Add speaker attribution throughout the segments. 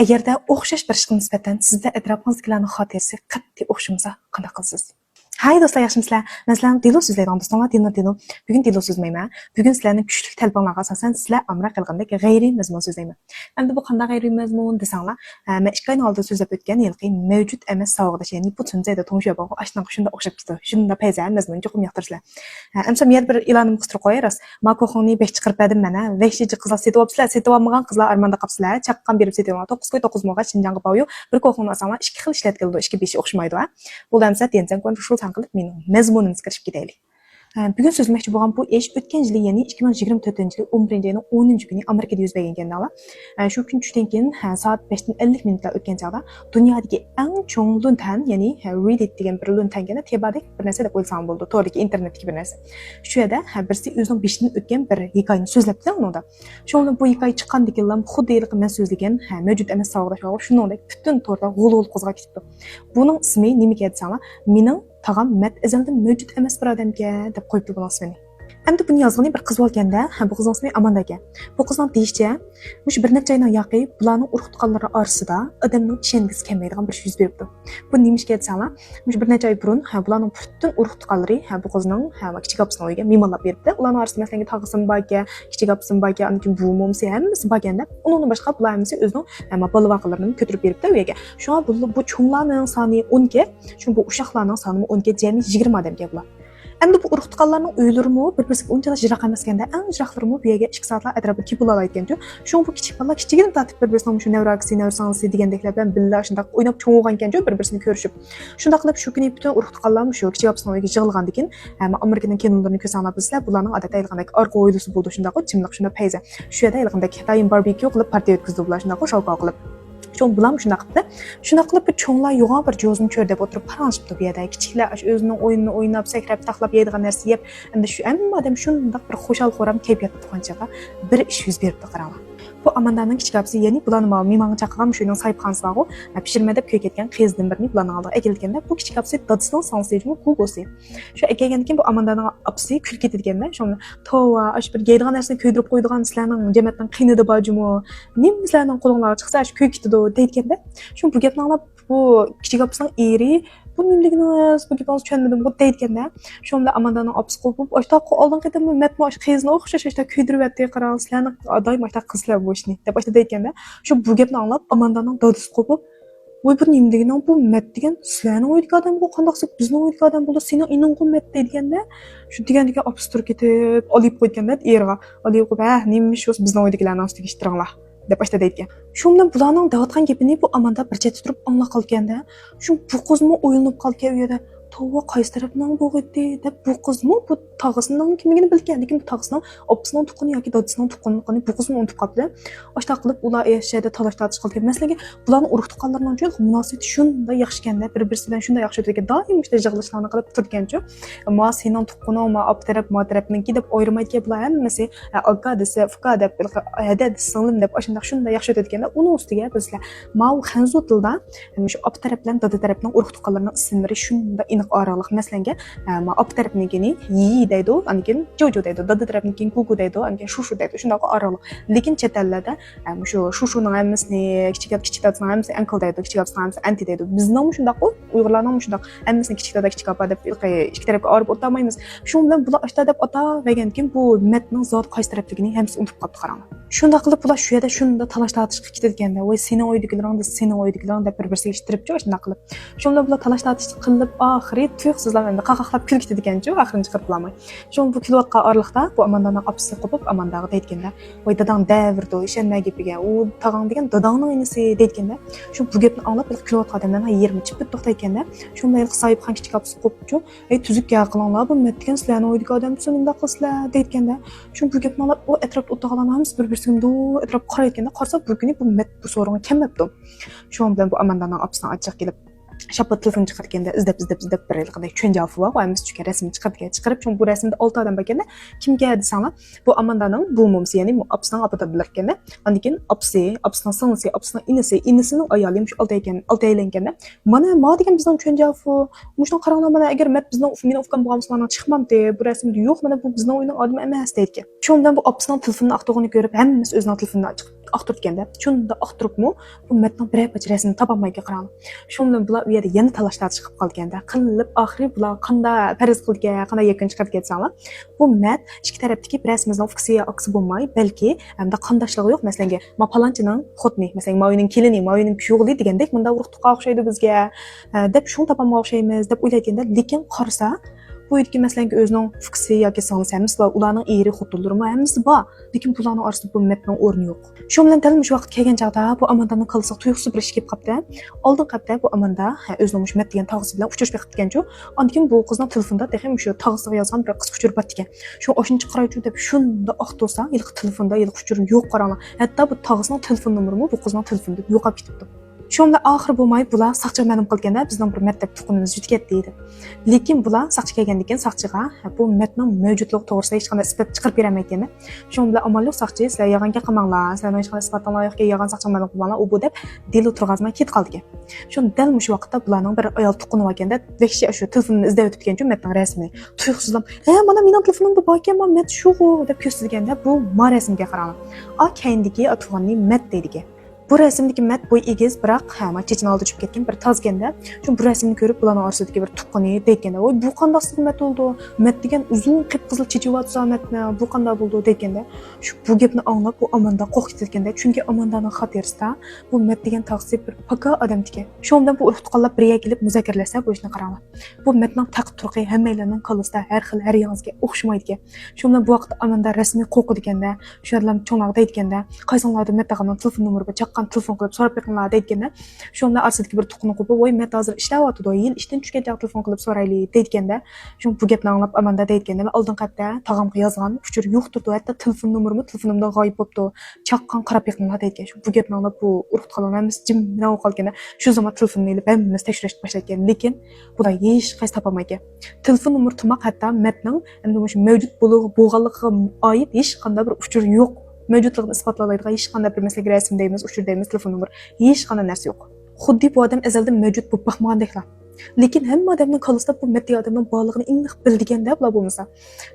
Speaker 1: Agarda o'xshash bir ishga nisbatan sizda atrofingizdagilarning xotirasi qat'iy o'xshamasa, qanday qilasiz? Hay do'stlar, yaxshimisizlar? Men sizlarni Dilo so'zlaydigan do'stlar, Dilo. Bugun Dilo so'zlayman. Bugun sizlarning kuchli talablarga asosan sizlar amra qilgandek g'ayriy mazmun so'zlayman. Endi bu qanday g'ayriy mazmun desanglar, men 2 oyning oldin so'zlab o'tgan yilgi mavjud emas savoqdash, ya'ni bu tunzayda to'ng'ishib bo'lgan ashnaqa shunda o'xshab ketdi. Shunda payzan mazmun yo'qim yoqtirsizlar. Amsa men bir e'lonim qistirib qo'yarsiz. Makoxoni 5 chiqarib berdim mana. Vahshiychi qizlar setib olibsizlar, setib olmagan qizlar armonda qapsizlar. Chaqqan berib setib olgan 9 qo'y 9 mo'ga Shinjongga borib, bir koxoni olsanglar 2 xil ishlatgildi, 2 5 o'xshamaydi va. Bu damsa tensan kontrol qilib mening mazmunimizga kirib ketaylik. Bugun so'zlamoqchi bo'lgan bu ish o'tgan yil, ya'ni 2024-yil 11-oyning 10-kuni Amerikada yuz bergan ekan. Shu kun tushdan keyin soat 5:50 minutlar o'tgan chog'da dunyodagi eng cho'ng luntan, ya'ni Reddit degan bir luntangani tebadek bir narsa deb o'ylsam bo'ldi, to'g'ri internetdagi bir narsa. Shu yerda birisi o'zining beshidan o'tgan bir hikoyani so'zlabdi unda. Shunda bu hikoya chiqqandan keyin xuddi men so'zlagan mavjud emas savdosh shuningdek butun to'rda g'ulg'ul qo'zg'ab ketdi. Buning ismi nimaga desanglar, mening tag'am mat azaldan mavjud emas bir odamga deb qo'yibdi bu ismini. Endi buni yozgani bir qiz bo'lganda, bu qizning ismi Amanda ekan. Bu qizning deyishicha, mush bir necha oydan yoqi bularning urug'tuqqanlari orasida odamning ishongisi kelmaydigan bir ish yuz beribdi. Bu nimishga desanglar, mush bir necha oy burun bularning butun urug'tuqqanlari bu qizning kichik opasining uyiga mehmonlab beribdi. Ularning orasida masalan tog'asim bor ekan, kichik opasi bor ekan, undan bu momsi hammasi bor ekanda, undan boshqa bular hamsi o'zining bolavoqlarini ko'tarib beribdi uyiga. Shunga bu cho'nglarning soni 10 ga, shu bu ushaqlarning soni 10 ga, jami 20 odamga bular. Endi bu urug'tuqqanlarning uylarimi bir-birisiga unchalik jiroq emas ekanda, eng jiroqlarimi bu yerga 2 soatlar atrofida kelib olayotgan-ku. Shu bu kichik bolalar kichigini tortib bir-birisining shu nevrasi degandeklar bilan billa shunday o'ynab cho'ng'gan ekan-ku, bir-birisini ko'rishib. Shunday qilib shu kuni butun urug'tuqqanlarmi shu kichik opasining uyiga yig'ilgandan keyin, Amerikaning kinolarini ko'rsanglar bizlar bularning odatda aytgandek arqa o'ylusi bo'ldi, shunday qilib chimliq shunday payza. Shu yerda aytgandek doim barbekyu qilib partiya o'tkazdi bular, shunday qilib shovqa qilib. Cho'ng bulam shunday qilibdi. Shunday qilib bu cho'nglar yo'g'on bir jo'zini ko'rdib o'tirib paranishibdi bu yerda. Kichiklar o'zining o'yinini o'ynab, sakrab, taxlab yeydigan narsa yeb, endi shu hamma odam shunday bir xo'shal-xo'ram kayfiyatda turganchaga bir ish yuz beribdi qaranglar. Bu Amandaning kichik opasi, ya'ni bularni mehmonga chaqirgan shuning sahibxonasi bor-ku, pishirma deb ko'y ketgan qizdan birini bularning oldiga kelganda, bu kichik opasi dadasining sansiymi kugosi. Shu kelgandan keyin bu Amandaning opasi kulib ketganda, shuni tova, ash bir yeydigan narsani ko'ydirib qo'ydigan sizlarning jamoatdan qiynida borjimi? Nimlarning qo'linglarga chiqsa, ash ko'y ketdi deyotganda, shu bu gapni anglab bu kichik opasining eri bu nimligimiz, bu gapni tushunmadim bu deyotganda, shunda Amandaning opasi qo'yib, "Oshtoqqa oldin qaytami, matmosh qizni o'xshash ashta kuydiribdi, qaranglar, doim ashta qizlar bu ishni" deb ashta deyotganda, shu bu gapni anglab Amandaning dadasi qo'yib, "Voy bu nimligini bu mat degan sizlarning o'yidagi odam bu, qandoqsa bizning o'yidagi odam bo'lsa, sening ining mat deganda" shu degan opasi turib ketib, olib qo'yganda erga, olib qo'yib, "Ha, nimish o'z bizning o'yidagilarning ustiga ishtiringlar" deb ashta deydi. Shu bilan bularning davatgan gapini bu Amanda bir chetda turib anglab qolganda, shu bu qizmi o'ylanib qolgan u yerda, "Tova qaysi tarafdan bo'g'idi" deb bu qizmi bu tog'asining kimligini bilgan, lekin bu tog'asining opasining tuqqani yoki dadasining tuqqani bu qizmi unutib qoldi. Oshta qilib ular yerda talash-tatish qilgan. Masalan, bularning urug' tuqqanlarining uchun munosabati shunday yaxshi ekanda, bir-birisi bilan shunday yaxshi o'tgan, doim ishda yig'ilishlarni qilib turgancha, "Ma sening tuqqaning, ma op tarafniki" deb ayirmaydigan bular hammasi "Aka desa, fuka deb, ada singlim" deb shunday yaxshi o'tganda, uning ustiga bizlar ma xanzu tilda shu op taraf bilan dada tarafning urug' tuqqanlarining ismlari shunday oraliq maslanga op tarafnikini yi deydi, ankin jojo deydi, dada tarafnikini gugu deydi, ankin shushu deydi, shunday oraliq. Lekin chet ellarda shushuning hammasini kichik dadasining hammasini uncle deydi, kichik opasining hammasini anti deydi. Bizning shunday Uyg'urlarning shunday hammasini kichik dada, kichik opa deb ikki tarafga olib o'tolmaymiz. Shu bilan bular ashta deb atagankin bu matning zot qaysi tarafligini hammasi unutib qolibdi qaranglar. Shunday qilib bular shu yerda shunda talash-tatishga ketganda, "Voy sening o'ydiklaring" deb bir-birisiga ishtiribchi, shunday qilib. Shunda bular talash-tatish qilib oxiri tuyuqsizlar endi qaqaqlab kulib ketadigan-ku, oxirini chiqarib olmay. Shunda bu kuliyotgan orliqda bu Amandaning opasi qo'yib Amandaga deyotganda, "Voy dadang davrdi, ishonmay gapiga. U tog'ang degan dadangning inisi" deyotganda, shu bu gapni anglab kuliyotgan odamlarning yerimi chipib to'xtayotganda, shunda sohibxon kichik opasi qo'yibchi, "Ey tuzukka qilinglar, bu mat degan sizlarning o'yidagi odam shunday qilsizlar" deyotganda, shu bu gapni anglab u atrofda o'tirganlar hammasi bir-birisiga atrof qarayotganda, qarasa bu kuni bu mat bu so'rovga kelmabdi. Shu bilan bu Amandaning opasidan achchiq kelib Şapot telefon chiqarganda izlab bir qanday tushunchafi bor. Qo'yamiz tushgan rasmni chiqarib, chunki bu rasmda 6 odam bor ekanda, kimga desanglar, bu Amandaning bu momsi, ya'ni opasining opata bilar ekanda, undan keyin opasining singlisi, opasining inisining ayoli shu 6 aylankanda, "Mana degan bizning tushunchafi, mushuni qaranglar, mana agar mat bizning meni ofgan bo'lganimizdan chiqmamdi, bu rasmda yo'q, mana bu bizning o'yinning odami emas" deydi. Shu bilan bu opasining telefonini aqtog'ini ko'rib, hammasi o'zining telefonini ochib aqtirganda, shunda aqtiribmi, bu matning biror parcha rasmini topolmay qarang. Shu bilan bular u yerda yana talashlar chiqib qolganda, qilib oxiri bular qanday farz qilgan, qanday yakun chiqarib ketsanglar, bu mat ikki tarafdagi bir rasmimizning fiksiya aksi bo'lmay, balki hamda qandashligi yo'q. Masalan, ma palonchining xotni, masalan, mo'yining kelini, mo'yining kuyug'li degandek, bunda urug'tuqqa o'xshaydi bizga, deb shuni topolmay o'xshaymiz deb o'ylaganda, lekin qarasa bu yerga masalan o'zining fiksi yoki songlisi hammasi bor, ularning eri xotulurmi hammasi bor, lekin bularning orasida bu matning o'rni yo'q. Shu bilan dal shu vaqt kelgan chaqda bu Amandaning qilsa tuyuqsiz bir ish kelib qopdi. Oldin qapda bu Amanda o'zining mat degan tog'isi bilan uchrashib ketganchu, ondan bu qizning telefonda texim shu tog'isiga yozgan bir qiz uchur bor ekan. Shu o'shinchi qaraychu deb shunda oqtosa, ilk telefonda ilk uchur yo'q qarama. Hatto bu tog'isining telefon nomerimi bu qizning telefonida yo'qolib ketibdi. Shunda oxir bo'lmay bular saqchi ma'lum qilganda bizning bir maktab tuqunimiz yutib ketdi deydi. Lekin bular saqchi kelgandan keyin saqchiga bu matning mavjudligi to'g'risida hech qanday isbot chiqarib bermayotgan. Shu bilan amalli saqchi sizlar yig'inga qilmanglar, sizlar hech qanday isbotdan yo'qga yig'in saqchi ma'lum qilmanglar, u bu deb dil o'tirg'azmay ketib qoldi. Shunda dal shu vaqtda bularning bir ayol tuquni olganda vahshiy shu telefonni izlab o'tibgancha matning rasmini tuyuqsizlam, mana mening telefonimda bor ekan, men mat shu deb ko'rsatilganda bu ma rasmga qarang. A keyindagi atuvonning mat deydigan. Bu rasmdagi mat bo'y egiz, biroq hamma chechin oldi tushib ketgan bir tozganda, shu bu rasmni ko'rib bularning orasidagi bir tuqqani deganda, "Voy, bu qanday mat bo'ldi? Mat degan uzun qip-qizil chechivatsa matni, bu qanday bo'ldi?" deganda, shu bu gapni anglab bu Amanda qo'rqib ketganda, chunki Amandaning xotirasida bu mat degan tog'si bir paka odam ekan. Shu bilan bu urug'tuqqanlar birga kelib muzokaralasa bu ishni qaranglar. Bu matning taqib turqi hammalarning qo'lisida har xil har yozga o'xshamaydi. Shu bilan bu vaqtda Amanda rasmiy qo'rqib deganda, shu yerlar cho'nglarda aytganda, qaysonlarda matning telefon nomeri chaqqan telefon qilib so'rab beringlar deganda, shunda orsidagi bir tuqni qo'yib, "Voy, men hozir ishlayapti, yil ishdan tushgan joy telefon qilib so'raylik" deganda, shu bu gapni anglab Amanda deganda, oldin qatda tog'amga yozgan uchur yo'qdir, hatto telefon nomerimni telefonimda g'oyib bo'libdi, chaqqan qarab beringlar degan. Shu bu gapni anglab bu urug' qolganimiz jimdan qolganda, shu zaman telefonni olib hammamiz tekshirishni boshlagan, lekin bular hech qaysi topolmagan. Telefon nomeri tumaq hatto matning endi shu mavjud bo'lganligiga oid hech qanday bir uchur yo'q. Mavjudligini isbotlaydigan hech qanday bir masalan rasm deymiz, uchur deymiz, telefon nomer, hech qanday narsa yo'q. Xuddi bu odam azaldan mavjud bo'lib boqmagandeklar. Lekin hamma odamning qo'lisida bu matni odamning borlig'ini aniq bildiganda bular bo'lmasa,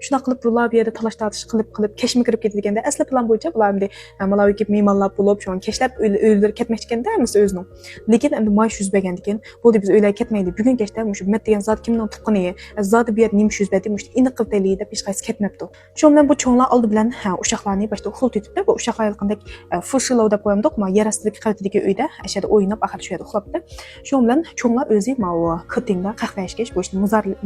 Speaker 1: shuna qilib bular bu yerda talash tortish qilib kashma kirib ketganda, asli plan bo'yicha bular endi Malawiga me'morlar bo'lib, shuni kashlab o'ylab ketmoqchi ekanda hamisi o'zining. Lekin endi moy yuz bergandan keyin, bo'ldi biz o'ylab ketmaylik. Bugun kechda shu mat degan zot kimning tuqqani, zot bu yer nima yuz berdi, shu aniq qilib deylik deb hech qaysi ketmabdi. Shu bilan bu cho'nglar oldi bilan ushaqlarni boshda uxlab ketibdi. Bu ushaqlar qanday fushilov deb qo'yamdiq, yer ostidagi qavatidagi uyda ashada o'ynab axir shu yerda uxlabdi. Shu bilan cho'nglar o'zi Kıttingda qahva ichgach bu ishni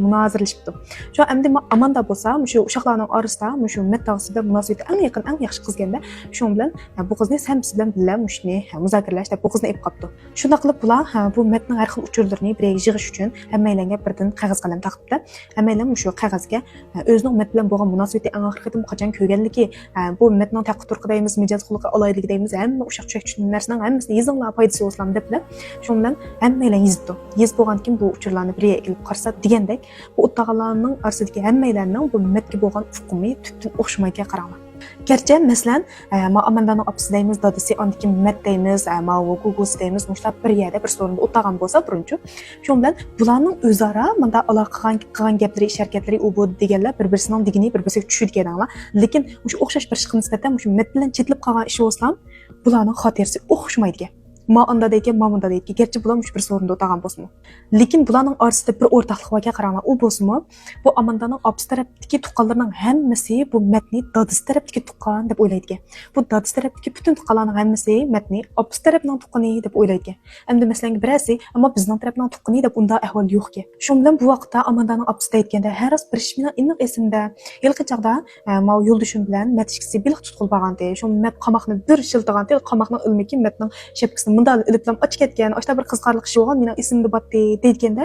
Speaker 1: munozirlashibdi. Shu endi Amanda bo'lsa, shu ushaqlarning orasida shu mat tog'sida munosabati eng yaqin, eng yaxshi qizganda, shu bilan bu qizni ham siz bilan birga mushni muzokiralash deb bu qizni ib qopdi. Shunda qilib bular bu matning har xil uchurlarini bir yig'ish uchun hammalarga birdan qog'oz qalam taqibdi. Hammalar shu qog'ozga o'zining mat bilan bo'lgan munosabati eng oxirgi qachon ko'rganligi, bu matning taqib turqidaymiz, mijoz xulqi olayligidaymiz, hamma ushaq tushak narsaning hammasini yizinglar foydasi bo'lsin deblar. Shu bilan hammalar yizdi. Yiz bo'lgankin bu uchurlarni birga kelib qarsa degandek, bu o'ttaqalarning orasidagi hammalarning bu matga bo'lgan hukmi tubdan o'xshamayga qaranglar. Gerçi masalan, Amandaning opasi deymiz, dadasi ondiki mat deymiz, Gugus deymiz, mushlar bir yerda bir so'rinda o'tag'an bo'lsa birinchi. Shu bilan bularning o'zaro menda aloqa qilgan gaplari, sharakatlari u bu deganlar bir-birisining digini bir-birisiga tushirganlar. Lekin shu o'xshash bir ishga nisbatan shu mat bilan chetlib qolgan ish bo'lsa, bularning xotirasi o'xshamaydi. Ma anda deyken, ma bunda deyken. Gerçi bularmış bir sorunda o'tag'an bo'lsin. Lekin bularning orasida bir o'rtaqlik borga qaranglar. U bo'lsinmi, bu Amandaning opasi tarafdagi tuqqanlarning hammasi bu matni dadasi tarafdagi tuqqan deb o'ylaydi. Bu dadasi tarafdagi butun tuqqanlarning hammasi matni opasi tarafning tuqqani deb o'ylaydi. Endi masalan birasi, ammo bizning tarafning tuqqani deb unda ahvol yo'q-ki. Shu bilan bu vaqtda Amandaning opasi aytganda, har bir ish bilan aniq esimda, yilqi chaqda ma yo'ldoshim bilan matishkisi biliq tutqilib borgandi. Shu mat qamoqni bir shiltig'anda, qamoqning ilmiki matning shapkasini bunday iliblam och ketgan, oshda bir qiziqarli ish bo'lgan, mening esimda botdi deganda,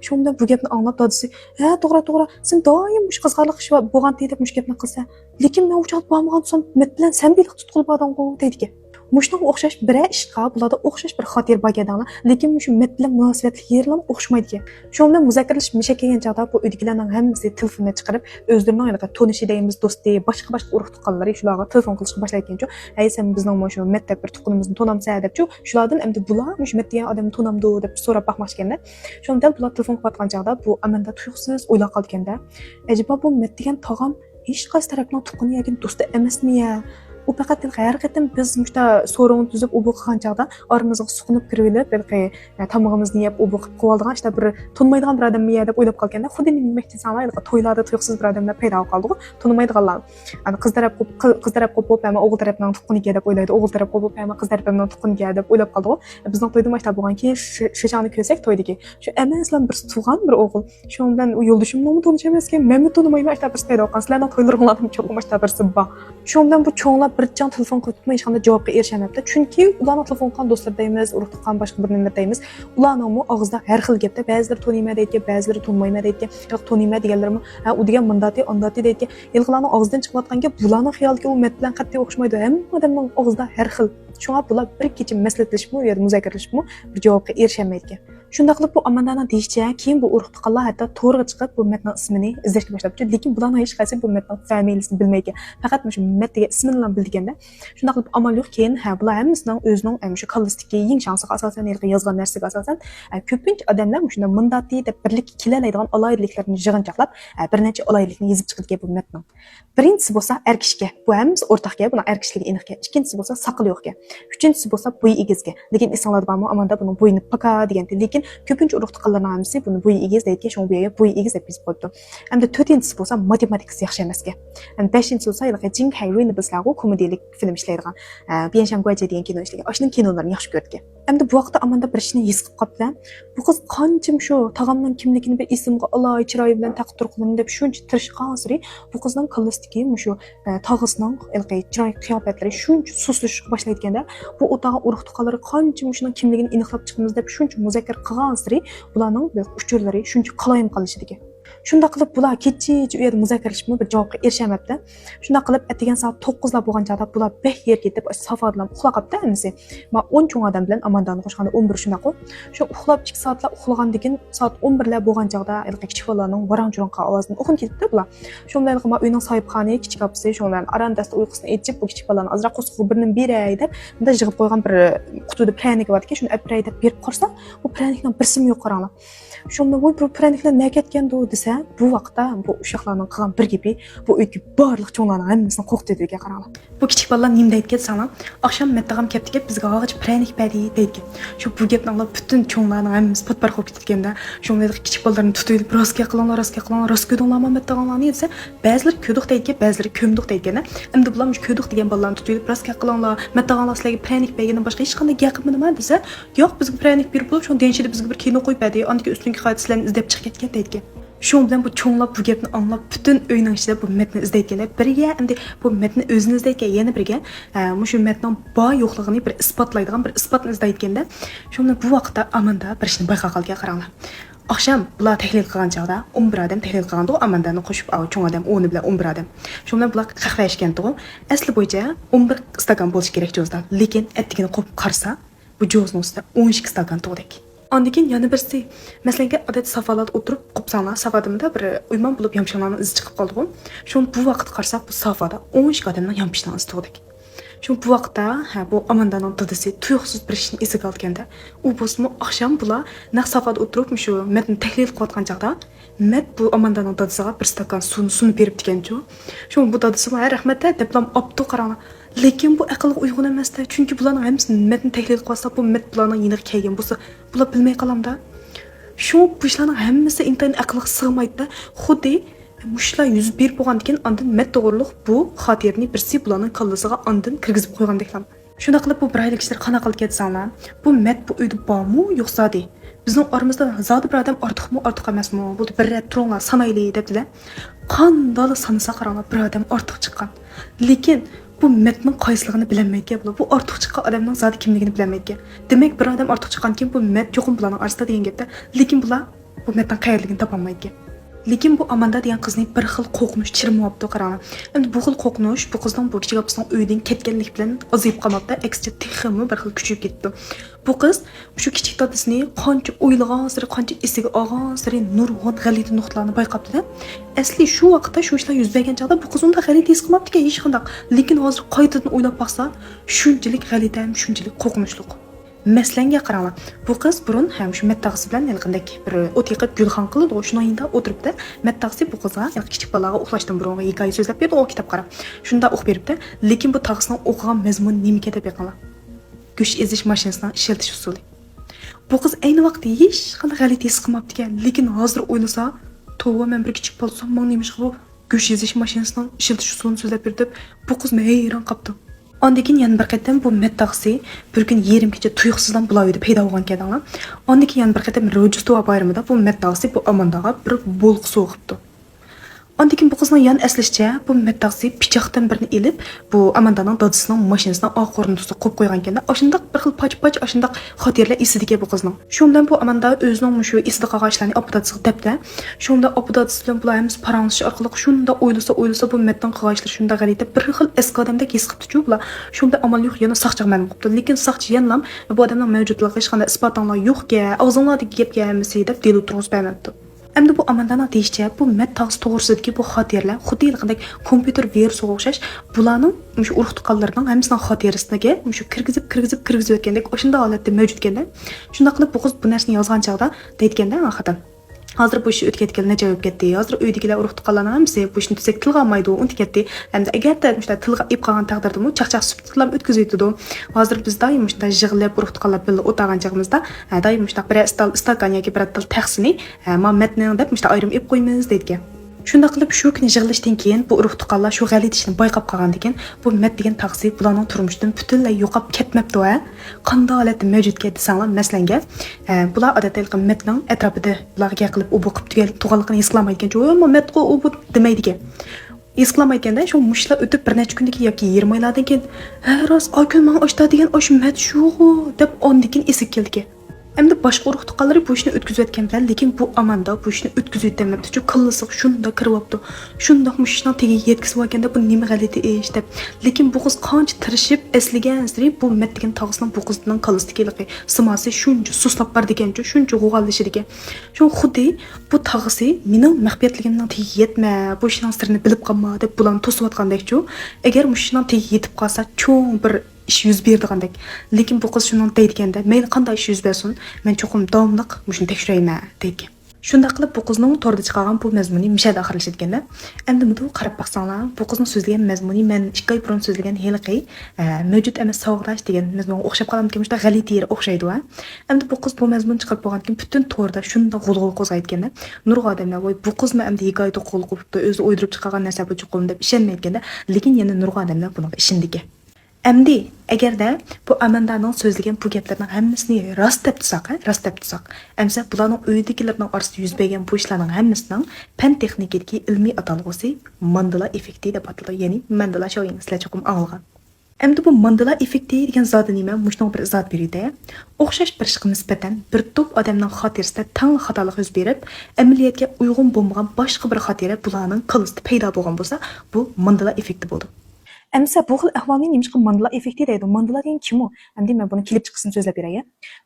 Speaker 1: shu bilan bu gapni anglab dadasi, "Ha, to'g'ri, sen doim mush qiziqarli ish bo'lgan deb mush gapni qilsa, lekin men o'chib bormagan son mat bilan sen biliq tutqilib bording-ku" deydi. Mushning o'xshash bir ishqa, bularda o'xshash bir xotir bo'lganlar, lekin shu mat bilan munosabatli yerlar o'xshamaydi. Shu bilan muzokaralash misha kelgan chaqda bu uydagilarning hammasi telefonni chiqarib, o'zlarining tonishi deymiz, do'sti, boshqa urug' tuqqanlari shularga telefon qilishga boshlagancha, "Ey, sen bizning shu matda bir tuqqanimizni tonamsa" debchi, shulardan endi bular mush mat degan odamni tonamdi deb so'rab boqmoqchiganda, shunda bular telefon qilayotgan chaqda bu Amanda tuyuqsiz o'ylab qolganda, "Ajaba bu mat degan tog'am hech qaysi tarafdan tuqqani yoki do'sti emasmi ya?" u faqat har qatim biz mushta so'rovni tuzib u bu qilgan chog'da oramizga suqinib kirib balki tomog'imizni yeb u bu qilib qo'yadigan işte bir tunmaydigan bir odam miya deb o'ylab qolganda xuddi nima desanglar to'ylarda tuyuqsiz bir odamlar paydo bo'lib qoldi tunmaydiganlar qiz taraf qo'pib ham o'g'il tarafdan tuqquniga deb o'ylaydi o'g'il taraf qo'pib ham qiz tarafdan tuqquniga deb o'ylab qoldi bizning to'yda mashta bo'lgan keyin shishani ko'rsak to'ydagi shu emaslar bir tug'an bir o'g'il shu bilan u yo'ldoshimni tonish emasga men tonimayman işte bir paydo bo'lgan sizlarning to'ylaringlardan cho'qim mashta bir sibba shu bilan bu cho'nglar bir jon telefon qilib hech qanday javobga erishamayapti chunki ularning telefon qilgan do'stlar deymiz urug' tuqqan boshqa bir nimalar deymiz ularning og'zida har xil gapda ba'zilar toniyman deydi ba'zilar tonmayman deydi yo'q toniyman deganlarmi ha u degan mundati ondati deydi yilqilarning og'zidan chiqayotgan gap bularning xayoliga u met bilan qat'iy o'xshamaydi hamma odamning og'zida har xil shunga bular bir kecha maslahatlashibmi yo muzokaralashibmi bir javobga erishamaydi shunda qilib bu Amandani deyishicha keyin bu urug' tuqqanlar hatto to'g'riga chiqib bu metning ismini izlashga boshlabdi lekin bularning hech qaysi bu metning familiyasini bilmaydi faqat shu met degan ismini bilan bilganda shunda qilib amal yo'q keyin ha bular hammasining o'zining shu kallasidagi eng shansiga asosan yozgan narsaga asosan ko'pincha odamlar shunda mundati deb birlik kelaydigan alaydiliklarni yig'inchoqlab bir necha alaydilikni yozib chiqdi bu metning birinchisi bo'lsa erkishga bu hammasi o'rtaqga buni erkishligi aniqga ikkinchisi bo'lsa saqil yo'qga uchinchisi bo'lsa bo'y egizga lekin esinglarda bormi Amanda buni bo'yni paka deganda lekin ko'pincha urug' tuqqanlarning hammasi buni bo'y egiz deydi shu bo'y egiz deb yozib qo'yibdi hamda to'rtinchisi bo'lsa matematikasi yaxshi emasga beshinchisi bo'lsa Jing Hailuni bizlarga komediyalik film ishlaydigan Bianshan Guaji degan kino ishlagan o'shaning kinolarini yaxshi ko'rdi hamda bu vaqtda Amanda bir ishni his qilib qoldi bu qiz qanchim shu tag'amning kimligini bir ismga aloy chiroyi bilan taqib turqilin deb shuncha tirishgan siri bu qizning kallasidagi shu tag'isining chiroy qiyofatlari shuncha suslashib boshlayotganda bu o'taga urug' tuqqanlari qanchim shuning kimligini aniqlab chiqamiz deb shuncha muzokara qilgan siri bularning uchurlari shuncha qalayim qolishidagi shunda qilib bular kecha u yerda muzokaralashib bir javobga erishamayapti shunda qilib atgan soat 9lar bo'lgan chog'da bular beh yer ketib safoatlar uxlab qolibdi endi ma 10 cho'ng odam bilan Amandani qo'shganda 11 shunaqo shu uxlab 2 soatlar uxlagandan keyin soat 11lar bo'lgan chog'da kichik bolalarning varang-churang ovozini o'qib ketibdi bular shu bilan ma uyning sohibxoni kichik opasi shu bilan arandasida uyqusini etib bu kichik bolalarni azroq qo'squ birini beray deb bunday yig'ib qo'ygan bir qutida pranik bor ekan shuni apray deb berib qo'ysa bu pranikning bir simi yo'q qaranglar shunda bu praniklar nima ketgandi desa bu vaqtda bu uşaqlarning qilgan bir gapi bu uyga barliq cho'nglarning hammasini qo'rqitadiga qaranglar bu kichik bolalar nima deydi desanglar oqshom mattag'am kelib kelib bizga og'ich pranik berdi deydi shu bu gapni anglab butun cho'nglarning hammasi potbar bo'lib ketganda shunda kichik bolalarni tutib rostga qilinglar rostgo'dinglarmi mattag'amlarni desa ba'zilar ko'duq deydi ba'zilar ko'mduq deyganda endi bular ko'duq degan bolalarni tutib rostga qilinglar mattag'amlar sizlarga pranik bergandan boshqa hech qanday gap qilmadimi desa yo'q bizga pranik berib bo'lib shu denchida bizga bir kino qo'yib berdi andiki ustungi hadislarni izlab chiqib ketgan deydi shu bilan bu cho'nglab bu gapni anglab butun uyning ichida bu metni izlaydiganlar birga endi bu metni o'zini izlaydigan yana birga shu metning bor yo'qligini bir isbotlaydigan bir isbotni izlaydiganda shu bilan bu vaqtda Amanda bir ishni bayqa qilgan qaranglar oqshom bular tahlil qilgan chog'da 11 odam tahlil qilganda Amandani qo'shib cho'ng odam 10 bilan 11 odam shu bilan bular qahvayishganda asli bo'yicha 11 stakan bo'lishi kerak jo'zda lekin attigini qo'yib qarsa bu jo'zning ustida 12 stakan to'g'dak ondan keyin yana birisi masalan odat safolat o'tirib qopsanlar safodimda bir uymon bo'lib yomshaqlarni izi chiqib qoldi shu bu vaqt qarsak bu safoda 12 odamning yompishidan izi to'g'dak shu bu vaqtda bu Amandaning dadasi tuyuqsiz bir ishni esiga olganda u bo'lsa oqshom bular naq safoda o'tirib shu metni tahlil qilayotgan chog'da met bu Amandaning dadasiga bir stakan suvni berib deganchu shu bu dadasi rahmat deb opto qaranglar lekin bu aqlga uyg'un emasda chunki bularning hammasini metni tahlil qilsa bu met bularning yeniga kelgan bo'lsa bular bilmay qolamda shu bu ishlarning hammasi intayin aqlga sig'maydi xuddi mushlar yuz berib bo'lgandan keyin ondan met to'g'riliq bu xotirani birsi bularning kallasiga ondan kirgizib qo'ygandeklar shunda qilib bu bir oylik ishlar qanaqa qilib ketsanglar bu met bu uyda bormi yo'qsa de bizning oramizda zodi bir odam ortiqmi ortiq emasmi bu bir rat turinglar sanayli debdilar qanday sanasa qaranglar bir odam ortiq chiqqan lekin bu metning qaysiligini bilmaydi bu ortiq chiqqan odamning zodi kimligini bilmaydi demak bir odam ortiq chiqqan keyin bu met yo'qim bularning orasida degan gapda lekin bular bu metning qayerligini topolmaydi lekin bu Amanda degan qizni bir xil qo'rqinish chirmayapti qaranglar endi bu xil qo'rqinish bu qizning bu kichik opasining uyidan ketganlik bilan aziyib qolmoqda aksicha texmi bir xil kuchayib ketdi bu qiz shu kichik dadasini qancha o'ylagan sari qancha esiga olgan sari nurg'un g'alati nuqtalarni bayqabdi asli shu vaqtda shu ishlar yuz bergan chog'da bu qiz unda g'alati his qilmabdi hech qanday lekin hozir qaytadan o'ylab baqsa shunchalik g'alati ham shunchalik qo'rqinchli Maslanga qaranglar. Bu qiz burun ham shu mattag'isi bilan yaqindak bir o't yiqib gulxon qildi. Shuningda o'tiribdi. Mattag'isi bu qizga kichik bolaga uxlashdan burun hikoya so'zlab berdi, o kitob qarab. Shunda o'qib beribdi. Lekin bu tag'isining o'qigan mazmun nima deb yaqinlar. Go'sht ezish mashinasining ishlatish usuli. Bu qiz ayni vaqtda hech qanday g'alati his qilmabdi ekan, lekin hozir o'ylasa, "Tova, men bir kichik bo'lsam, men nima qilib go'sht ezish mashinasining ishlatish usulini so'zlab berdi." Bu qiz men hayron qoldi. Ondan keyin yana bir qatam bu mattag'isi bir kun yerim kecha tuyuqsizdan bulaydi paydo bo'lgan ekan. Ondan keyin yana bir qatam Rojdestvo bayramida bu mattag'isi bu Amandaga bir bo'lq so'qibdi. Ondan keyin bu qizning yan eslashicha, bu mattag'isi pichoqdan birini elib, bu Amandaning dadisining mashinasidan oq o'rnida qo'yib qo'ygan ekan. O'shundaq bir xil pach-pach o'shundaq xotirlar esidagi bu qizning. Shundan bu Amanda o'zining shu esida qolgan ishlarni opdatisiga debdi. Shunda opdatisi bilan bularimiz paranglish orqali shunda o'ylasa bu matdan qilgan ishlar shunda g'alati bir xil eski odamdek his qilibdi-ku bular. Shunda amal yo'q, yana saqchi ma'lum qilibdi. Lekin saqchi yanlam bu odamning mavjudligi hech qanday isbotlanlar yo'q-ku, og'zinglardagi gapga emisi deb delu turib bermabdi. Endi bu Amandani deyishcha, bu mattag'isi to'g'risidagi bu xotirlar xuddi qanday kompyuter virusiga o'xshash, bularning shu urug' tuqqanlarining hammasining xotirasiga shu kirgizib o'tgandek, o'shunda holatda mavjud ekanda. Shunda qilib bu qiz bu narsani yozgan chaqda deytganda, xatan. Hozir bu ish o'tib ketganlar javob ketdi. Hozir uydagilar urug' tuqqanlarning hammasi bu ishni tuzak tilga olmaydi, unutib ketdi. Hamda agarda shunday tilga ib qolgan taqdirda mu chaqchaq subtitlar o'tkazib yetdi. Hozir biz doim shunday yig'ilib urug' tuqqanlar bilan o'tirgan chog'imizda doim shunday bir stakan yoki bir tal taxsini matni deb shunday ayrim ib qo'yamiz deydigan. Shunda qilib shu kuni yig'ilishdan keyin bu urug' tuqqanlar shu g'alati ishni bayqab qolgan ekan. Bu mat degan taqsib bularning turmushdan butunlay yo'qab ketmabdi-a. Qanday holatda mavjudga desanglar, maslanga, bular odatda matning atrofida bularga qilib u boqib tugalligini his qilmaydigan joy, ammo matqo u bu demaydigan. His qilmayganda shu mushlar o'tib bir necha kundan keyin yoki 20 oylardan keyin, "Ha, rost, oykun men oshitadigan osh mat shu" deb ondan keyin esib keldi. Endi boshqa urug' tuqqanlari bu ishni o'tkazayotgan bilan, lekin bu Amanda bu ishni o'tkazayotganmabdi. Chunki qillisi shunda kiribdi. Shunda mushishning tegiga yetkazib olganda bu nima g'alati ish deb. Lekin bu qiz qancha tirishib eslagan sari bu mat degan tog'isining bu qizning qilisiga simasi shuncha suslab bar degancha, shuncha g'o'g'allashadigan. Shu xuddi bu tog'isi mening maxfiyatligimning tegiga yetma, bu ishning sirini bilib qolma deb bularni to'sib-atgandek-ku. Agar mushishning tegiga yetib qolsa, cho'ng bir ish yuz berdigandek. Lekin bu qiz shuni deydiganda, "Mayli qanday ish yuz bersin, men cho'qim davomliq mushuni tekshirayman" deydi. Shunda qilib bu qizning to'rda chiqqan bu mazmuni mishada oxirlashayotganda, endi bunu qarab baqsanglar, bu qizning so'zlagan mazmuni men 2 oy burun so'zlagan heliqi mavjud emas sog'lash degan mazmunga o'xshab qolganki, mushta g'alati yeri o'xshaydi-a. Endi bu qiz bu mazmunni chiqarib bo'lgandan keyin butun to'rda shunda g'ulg'ul qo'zg'ayotganda, nurg'a odamlar voy bu qizmi endi hikoyada qo'l qo'yibdi, o'zi o'ydirib chiqqan narsa bu chuqum deb ishonmayotganda, lekin yana nurg'a odamlar bunga ishindiki. Endi agarda bu Amandaning so'zlagan bu gaplarning hammasini rost deb tutsak, amsa bularning uydagilarning orasida yuz bergan bu ishlarning hammasining fan texnikadagi ilmiy atalg'usi Mandela effekti deb ataladi. Ya'ni Mandela showing sizlar cho'qim anglagan. Endi bu Mandela effekti degan zot nima? Mushning bir zot berdi. O'xshash bir ishga nisbatan bir to'p odamning xotirasida tang xatolik yuz berib, amaliyotga uyg'un bo'lmagan boshqa bir xotira bularning qilisida paydo bo'lgan bo'lsa, bu Mandela effekti bo'ldi. Amsa bu xil ahvolni nimishqa Mandela effekti deydi. Mandela degan kim u? Endi men buni kelib chiqishini so'zlab beray.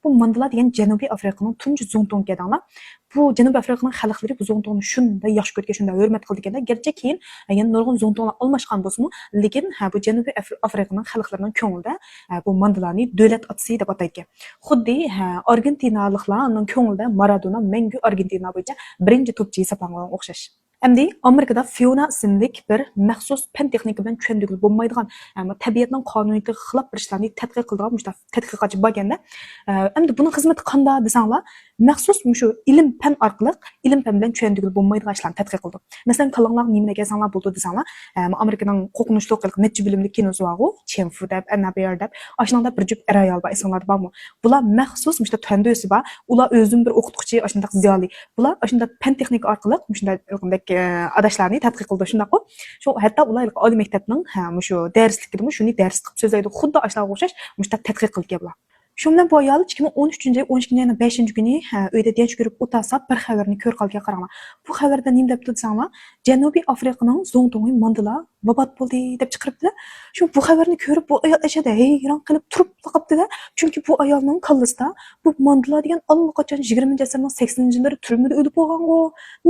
Speaker 1: Bu Mandela degan Janubiy Afrikaning tunji zo'ngto'ng kedanglar. Bu Janubiy Afrikaning xalqlari bu zo'ngto'ngni shunday yaxshi ko'rgan, shunday hurmat qilganda, garchi keyin yana nurg'un zo'ngto'nglar almashgan bo'lsa-mu, lekin bu Janubiy Afrikaning xalqlarining ko'nglida bu Mandelani davlat otasi deb ataydigan. Xuddi Argentinaliklarning ko'nglida Maradona mangu Argentina bo'yicha birinchi topchi hisoblangan o'xshash. Endi Amerikada Fiona ismli bir maxsus fan texnika bilan tushuntirib bo'lmaydigan, tabiatning qonuniyatiga xilof bir ishlarni tadqiq qiladigan mushta tadqiqotchi bo'lganda, endi buning xizmati qanday desanglar, maxsus shu ilm fan orqali ilm fan bilan tushuntirib bo'lmaydigan ishlarni tadqiq qildi. Masalan, kalanglar nima desanglar bo'ldi desanglar, Amerikaning qo'rqinchli qilib bilimli kinosi bor, Chenfu deb, Annabelle deb, ashunday bir jup ayol bor, esinglarda bormi? Bular maxsus mushta tushuntirisi bor. Ular o'zim bir o'qituvchi, ashunday ziyoli. Bular ashunday fan texnika orqali mushunday adashlarni tadqiq qildi shundaqo. Shu hatto ular oliy maktabning shu darslikida shuni dars qilib so'zlaydi. Xuddi ashlarga o'xshash mushta tadqiq qilgan bular. Shu bilan bu ayol 2013-12 5 kuni uyda tinch ko'rib o'tasa bir xabarni ko'r qolgan qaranglar. Bu xabarda nima deb tutsanglar, Janubiy Afrikaning zo'ngto'ngi Mandela vafot bo'ldi deb chiqiribdilar. Shu bu xabarni ko'rib bu ayol ichida hayron qilib turib qolibdi-da. Chunki bu ayolning qallasida bu Mandela degan allaqachon 20-asrning 80-yillari turmada o'lib bo'lgan-ku.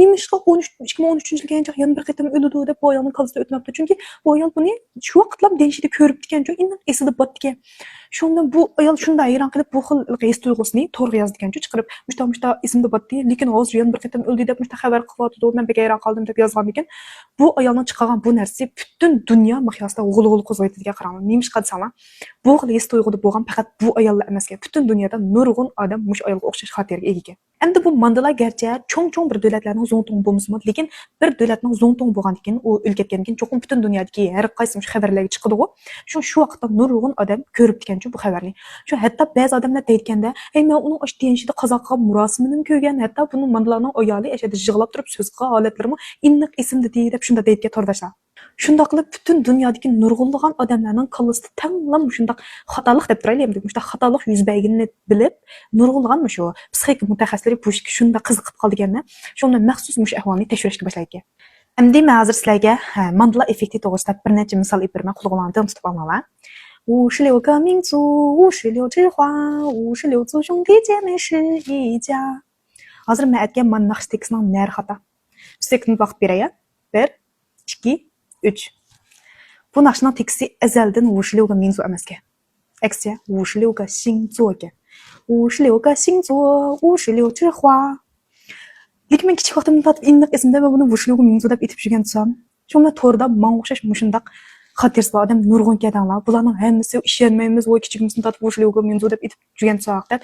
Speaker 1: Nimishqa 2013-yilga yana bir qatam o'ldi deb bu ayolning qallasida o'tmabdi. Chunki bu ayol buni shu vaqtlab denshida ko'ribdi ekan, chunki esida botgan. Shundan bu ayol shunday hayron qilib bu xil his tuyg'usini to'g'ri yozdigancha chiqarib mushta esimda botdi lekin hozir yana bir qatam o'ldi deb mushta xabar qilyotdi men bek hayron qoldim deb yozgan ekan bu ayolning chiqargan bu narsa butun dunyo miqyosida g'ulg'ul qo'zg'aydigan qarang nima ish qilsanglar bu xil his tuyg'uda bo'lgan faqat bu ayollar emas butun dunyoda nurg'un odam mush ayolga o'xshash xotiraga ega ekan endi bu mandala garchi cho'ng bir davlatlarning zo'ngto'ng bo'lmasmi lekin bir davlatning zo'ngto'ng bo'lgandan keyin u o'lkatgandan keyin cho'qim butun dunyodagi har qaysi xabarlarga chiqadi shu vaqtda nurg'un odam ko'rib ekanchu bu xabarni shu hatto ba'zi odamlar deyotganda ey men uning ishtiyanishida qazoqqa murosimini ko'rgan hatto buni mandalaning ayoli ashada yig'lab turib so'z qilgan holatlarimi iniq esimda deb shunda deydigan to'rdoshlar shundoq qilib butun dunyodagi nurg'unlagan odamlarning qallasida tanlam shundoq xatolik deb turaylik shundoq xatolik yuz berganini bilib nurg'unlagan shu psixik mutaxassislar bu ishga shunda qiziqib qolganlar shunda maxsus mush ahvolni tekshirishga boshlaydi endi men hozir sizlarga mandala effekti to'g'risida bir necha misol aytib beraman quloqlaringni tutib olinglar 56个民族，56枝花，56族兄弟姐妹是一家。Hozir men aytgan mana naqsh tekstining nari xato. Sekund vaqt beray. 1, 2, 3. Bu naqshning teksti azaldan 56个民族 emasga. Aksiya 56个星座ga. 56个星座，56枝花。Lekin men kichik vaqtimda aniq esimda va buni 56个民族deb aytib yurgan desam, shunda to'rda menga o'xshash mushundaq xotirasi bor odam nurg'un kadanglar bularning hammasi ishonmaymiz voy kichigimizni tatib 56个民族deb aytib yurgan soatda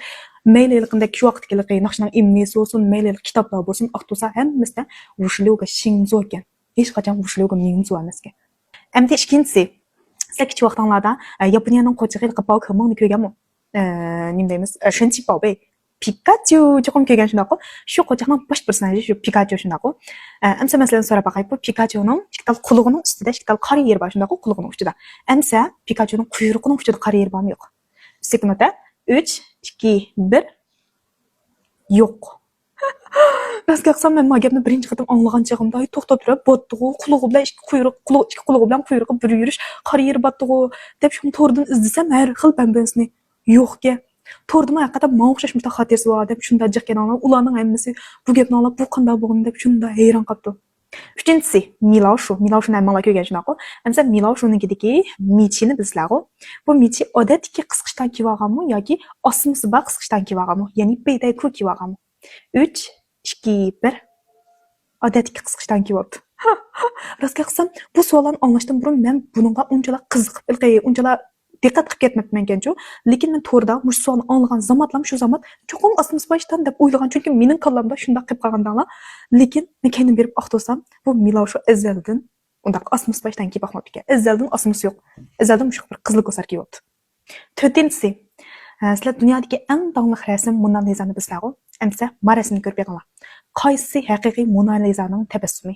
Speaker 1: mayli qanday shu vaqtdagi naqshning imnisi bo'lsin mayli kitoblar bo'lsin aqtosa hammasida 56个星座 ekan hech qachon 56个民族emas ekan endi ikkinchisi sizlar kichik vaqtinglarda Yaponiyaning qo'chig'i qilib ko'mingni ko'rganmi nima deymiz shinchi bobe Pikachu cho'qim kelgan shunaqo shu qo'chaqning bosh personaji shu Pikachu shunaqo amsa masalan so'rab baqay bu Pikachuning ikkita qulog'ining ustida ikkita qora yer bor shunaqo qulog'ining ustida amsa Pikachuning quyruqining ustida qora yer bormi yo'q sekundda 3 2 1 yo'q Rasga qilsam men magabni birinchi qatam anglagan chog'imda to'xtab turib botdi qulog'i bilan ikki qulog'i bilan quyruqi bir yurish qora yer botdi deb shuni to'rdan izlasam har xil bambasini yo'qga to'rdima haqiqatan menga o'xshash bitta xotirasi bor deb shunda jiqqanlar ularning hammasi bu gapni olib bu qanday bo'lgan deb shunda hayron qoldi uchinchisi Miloshu nimalar ko'rgan shunaqa amsa Miloshunikidagi michini bilsizlar bu michi odatdagi qisqichdan kiyib olganmi yoki osmisi bor qisqichdan kiyib olganmi ya'ni payday ko'k kiyib olganmi 3 2 1 odatdagi qisqichdan kiyib oldi rostga qilsam bu savollarni anglashdan burun men bunga unchalar qiziqib unchalar diqqat qilib ketmabman ekanchu lekin men to'g'rida mush savolni anglagan zamonlar shu zamon cho'qim osmos boshdan deb o'ylagan chunki mening qalbimda shunday qilib qolgandalar lekin men keyin berib aqtosam bu Miloshu azaldan undaq osmos boshdan kelib qolmabdi ekan azaldan osmos yo'q azaldan mush bir qizil ko'sar kiyibdi to'rtinchisi sizlar dunyodagi eng donliq rasm Mona Lisani bilsizlar amsa marasini ko'rib beqinglar qaysi haqiqiy Mona Lisaning tabassumi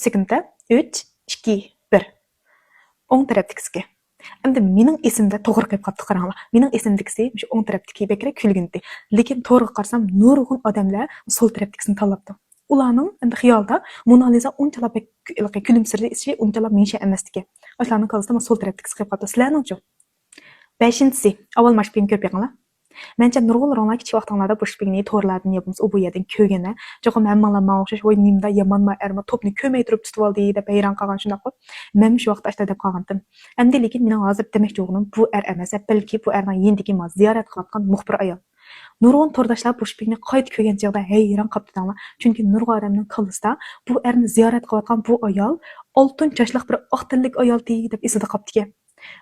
Speaker 1: sekundda 3 2 1 o'ng tarafdagisiga endi mening esimda to'g'ri qilib qolibdi qaranglar mening esimdagisi shu o'ng tarafdagi bekra kulgindi lekin to'g'ri qarasam nurg'un odamlar so'l tarafdagisini tanlabdi ularning endi xiyolda Mona Lisa unchalar kulimsirashi unchalar mensha emasdiki o'shalarning qalasida so'l tarafdagisi qilib qolibdi sizlarning-chi beshinchisi avval mashpini ko'rib beqinglar mencha nurg'un ronglar kichik vaqtinglarda bu shpingni to'rlardan yapmiz u bu yerdan ko'rgani cho'qim hammalar menga o'xshash voy nimda yomonmi erma to'pni ko'may turib tutib oldi deb hayron qolgan shunaqa men shu vaqtda ashta deb qolgandim endi lekin mening hozir demoqchi bo'lganim bu emas balki bu erning yendigi ziyorat qilayotgan muxbir ayol nurg'un to'rdoshlar bu shpingni qayta ko'rgan chog'da hayron qolibdilar chunki nurg'un odamning qalbida bu erni ziyorat qilayotgan bu ayol oltin chashliq bir oq tillik ayol deb esida qolibdi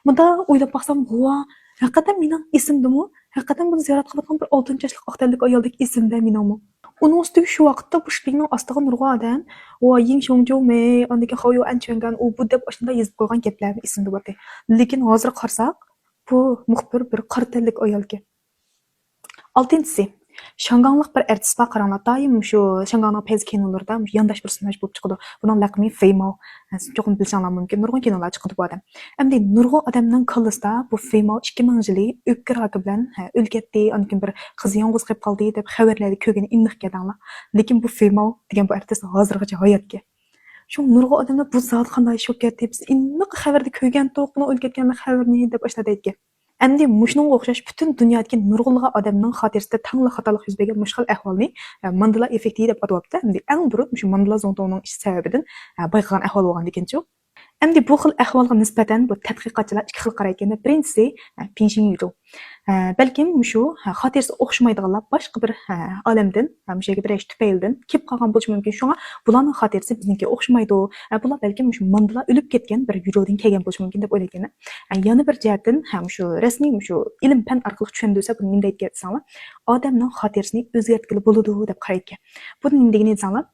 Speaker 1: bunda o'ylab baxsam haqiqatan mening esimdimi haqiqatan buni ziyorat qiladigan bir oltin chashliq oqtanlik ayoldek esimda menimi uning ustiga shu vaqtda bu shpingning ostiga nurg'un odam ying shongjo'me andagi xoyo anchongan u bu deb o'shanda yozib qo'ygan gaplarni esimda bordi lekin hozir qarasak bu muxbir bir qortanlik ayolga oltinchisi Shanganliq bir artist bor qaranglar doim shu Shanganning pez kinolarida yondash personaj bo'lib chiqadi buning laqami Feymo cho'qim bilsanglar mumkin nurg'un kinolar chiqdi bu odam endi nurg'un odamning qalbida bu Feymo 2000 yili o'tkir hoki bilan o'lgatdi anikin bir qizi yolg'iz qolib qoldi deb xabarlarni ko'rgan iniq kadanglar lekin bu Feymo degan bu artist hozirgacha hayotga shu nurg'un odamlar bu zot qanday shok ketdi biz iniq xabarda ko'rgan to'qni o'lgatganlik xabarni deb boshlaydi aytgan endi mushunga o'xshash butun dunyodagi nurg'unlagan odamning xotirasida tangli xatolik yuz bergan mushkul ahvolni Mandela effekti deb atyapti. Endi eng burun shu Mandela zontoning ish sababidan bayqagan ahvol bo'lgan ekanchi. Endi bu xil ahvolga nisbatan bu tadqiqotchilar ikki xil qarayotganda birinchisi Pinshin Yudo. Balkim shu xotirasi o'xshamaydiganlar boshqa bir olamdan, o'sha bir tufaylidan kelib qolgan bo'lishi mumkin. Shunga bularning xotirasi bizniki o'xshamaydi. Bular balkim shu mandala o'lib ketgan bir yuroqdan kelgan bo'lishi mumkin deb o'ylayman. Yana bir jihatdan ham shu rasmiy shu ilm fan orqali tushundirsa, buni nima deydi desanglar, odamning xotirasini o'zgartirib bo'ladi deb qaraydi. Bu nima degani desanglar,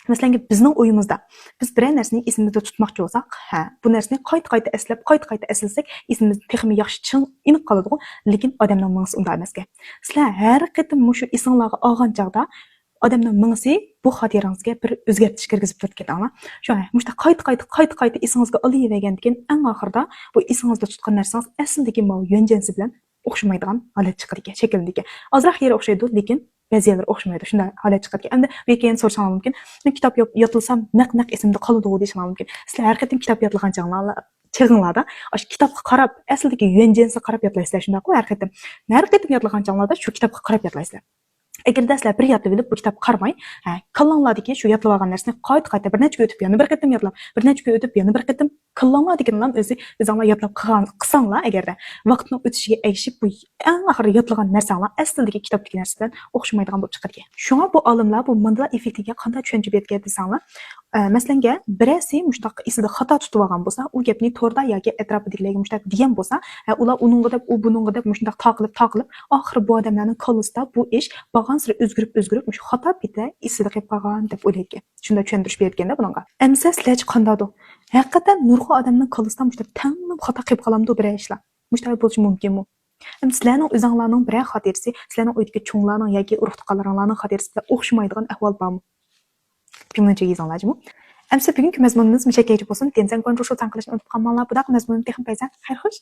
Speaker 1: masalan, bizning o'yimizda biz bir narsani esimizda tutmoqchi bo'lsak, bu narsani qayta-qayta eslab, qayta-qayta eslasak, esimizda texmi yaxshi ching iniq qoladi, lekin odamning mingsi unday emasga. Sizlar har qatim shu esinglarga olgan chaqda odamning mingsi bu xotirangizga bir o'zgartirish kirgizib turgan ama shu mushta qayta-qayta esingizga olavergandan keyin eng oxirida bu esingizda tutgan narsangiz aslidagi yo'njansi bilan o'xshamaydigan holat chiqadi ekan, shakldagi. Ozroq yeri o'xshaydi, lekin ba'zilari o'xshamaydi. Shunday holat chiqadi ekan. Endi bu keyin so'rashingiz mumkin. Men kitob yotilsam naq esimda qoladi deyishingiz mumkin. Sizlar har qatim kitob yotilgan chig'inglarda o'sha kitobga qarab, aslidagi yo'njansi qarab yotlaysizlar. Shunday qilib har qatim yotlagan chog'larda shu kitobga qarab yotlaysizlar. Agarda sizlar bir yotib olib bu kitobni qarmay, kallanglardagi shu yotib olgan narsani qayta bir necha kun o'tib yana bir qatim yotlab, bir necha kun o'tib yana bir qatim kallanglar deganlar o'zinglar yotlab qilsanglar, agarda vaqtning o'tishiga erishib bu eng oxirgi yotlagan narsalar aslidagi kitobdagi narsadan o'xshamaydigan bo'lib chiqadi. Shunga bu olimlar bu Mandela effektiga qanday tushuncha bergan desanglar, masalan, birasi mushtaq esida xato tutib olgan bo'lsa, u gapni to'rda yoki atrofidagilarga mushtaq degan bo'lsa, ular uningga deb, u buningga deb mushtaq taqilib, oxiri bu odamlarning qo'lisida bu ish borgan sari o'zgarib, shu xato bitta esida qolib qolgan deb o'ylaydi. Shunda tushuntirish berganda buningga. Amsa sizlar qandaydi? Haqiqatan nurg'a odamning qo'lisida mushtaq tanglab xato qilib qolamdi bir ishlar. Mushtaq bo'lishi mumkinmi? Sizlarning o'zinglarning bir xotirasi, sizlarning o'ydagi cho'nglarning yoki urug' tuqqanlaringlarning xotirasi bilan o'xshamaydigan ahvol bormi? Pimencha yezinglarmi? Amsa bugungi mazmunimiz mushakaychi bo'lsin. Tenzan kontrol qilishni unutib qolmanglar. Bunaqa mazmunni texnik paysan. Xayr xo'sh.